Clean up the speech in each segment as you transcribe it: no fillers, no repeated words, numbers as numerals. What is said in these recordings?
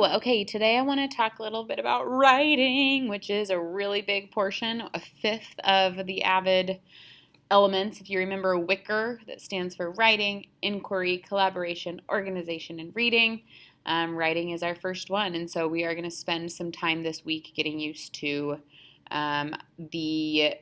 Okay, today I want to talk a little bit about writing, which is a really big portion, a fifth of the AVID elements. If you remember WICR, that stands for writing, inquiry, collaboration, organization, and reading. Writing is our first one, and so we are going to spend some time this week getting used to the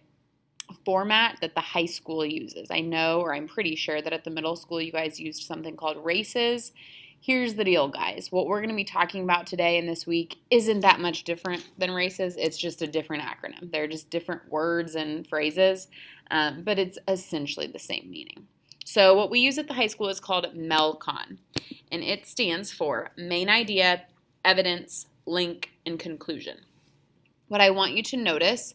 format that the high school uses. I know, or I'm pretty sure, that at the middle school you guys used something called RACES. Here's the deal, guys. What we're going to be talking about today and this week isn't that much different than RACES. It's just a different acronym. They're just different words and phrases, but it's essentially the same meaning. So what we use at the high school is called MEL-Con, and it stands for Main Idea, Evidence, Link, and Conclusion. What I want you to notice,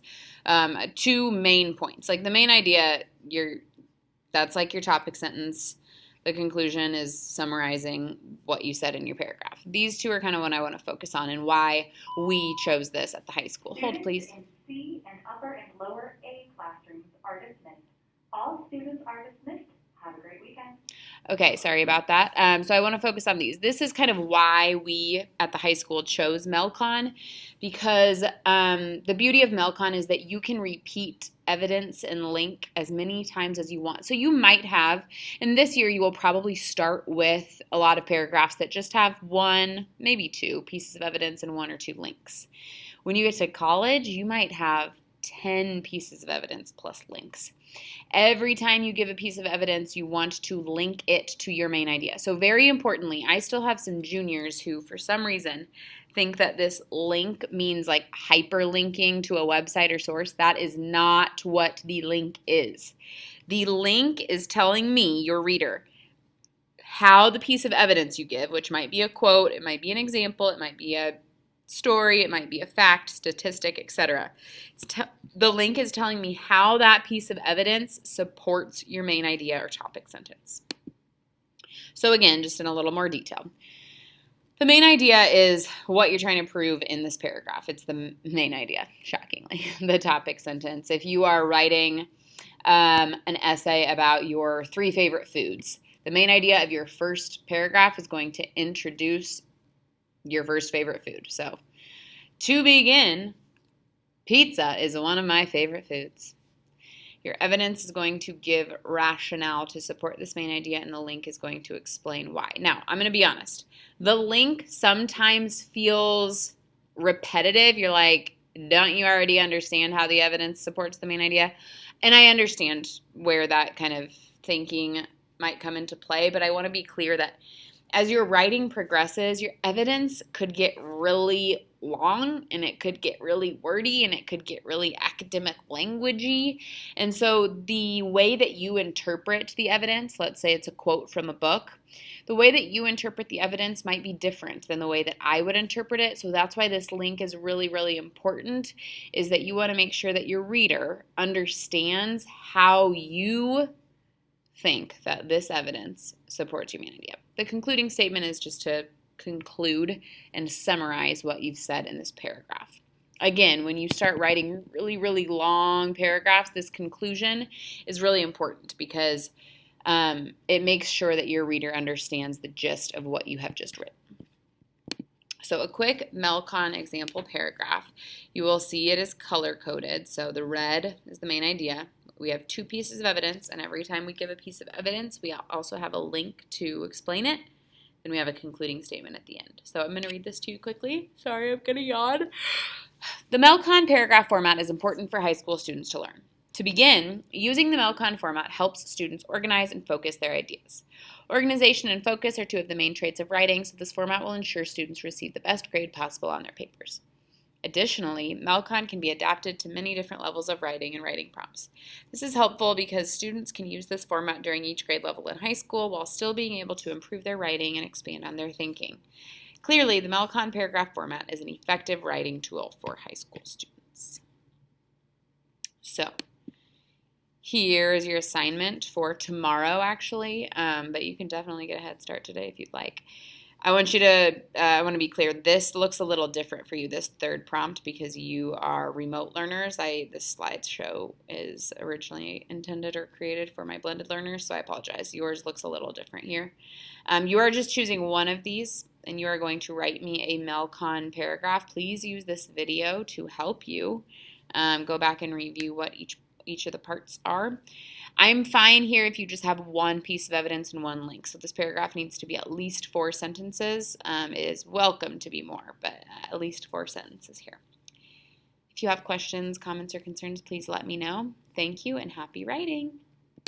two main points. Like the main idea, that's like your topic sentence. The conclusion is summarizing what you said in your paragraph. These two are kind of what I want to focus on and why we chose this at the high school. Hold, please. Students in C and upper and lower A classrooms are dismissed. All students are dismissed. Have a great weekend. Okay, sorry about that. So I want to focus on these. This is kind of why we at the high school chose MEL-Con, because the beauty of MEL-Con is that you can repeat evidence and link as many times as you want. So you might have, and this year you will probably start with a lot of paragraphs that just have one, maybe two pieces of evidence and one or two links. When you get to college, you might have 10 pieces of evidence plus links. Every time you give a piece of evidence, you want to link it to your main idea. So very importantly, I still have some juniors who, for some reason, think that this link means like hyperlinking to a website or source. That is not what the link is. The link is telling me, your reader, how the piece of evidence you give, which might be a quote, it might be an example, it might be a story, it might be a fact, statistic, etc. The link is telling me how that piece of evidence supports your main idea or topic sentence. So again, just in a little more detail. The main idea is what you're trying to prove in this paragraph. It's the main idea, shockingly, the topic sentence. If you are writing an essay about your 3 favorite foods, the main idea of your first paragraph is going to introduce your first favorite food. So, to begin, pizza is one of my favorite foods. Your evidence is going to give rationale to support this main idea, and the link is going to explain why. Now, I'm going to be honest. The link sometimes feels repetitive. You're like, don't you already understand how the evidence supports the main idea? And I understand where that kind of thinking might come into play, but I want to be clear that as your writing progresses, your evidence could get really long, and it could get really wordy, and it could get really academic languagey. And so the way that you interpret the evidence, let's say it's a quote from a book, the way that you interpret the evidence might be different than the way that I would interpret it. So that's why this link is really, really important, is that you want to make sure that your reader understands how you think that this evidence supports your main idea. The concluding statement is just to conclude and summarize what you've said in this paragraph. Again, when you start writing really, really long paragraphs, this conclusion is really important because it makes sure that your reader understands the gist of what you have just written. So a quick MEL-Con example paragraph. You will see it is color-coded. So the red is the main idea. We have 2 pieces of evidence, and every time we give a piece of evidence, we also have a link to explain it. Then we have a concluding statement at the end. So I'm going to read this to you quickly. Sorry, I'm going to yawn. The MEL-Con paragraph format is important for high school students to learn. To begin, using the MEL-Con format helps students organize and focus their ideas. Organization and focus are 2 of the main traits of writing, so this format will ensure students receive the best grade possible on their papers. Additionally, MEL-Con can be adapted to many different levels of writing and writing prompts. This is helpful because students can use this format during each grade level in high school while still being able to improve their writing and expand on their thinking. Clearly, the MEL-Con paragraph format is an effective writing tool for high school students. So, here's your assignment for tomorrow, actually, but you can definitely get a head start today if you'd like. I want to be clear, this looks a little different for you, this third prompt, because you are remote learners. This slideshow is originally intended or created for my blended learners, so I apologize. Yours looks a little different here. You are just choosing one of these and you are going to write me a MEL-Con paragraph, please use this video to help you go back and review what each of the parts are. I'm fine here if you just have one piece of evidence and one link. So this paragraph needs to be at least 4 sentences. It is welcome to be more, but at least 4 sentences here. If you have questions, comments, or concerns, please let me know. Thank you and happy writing.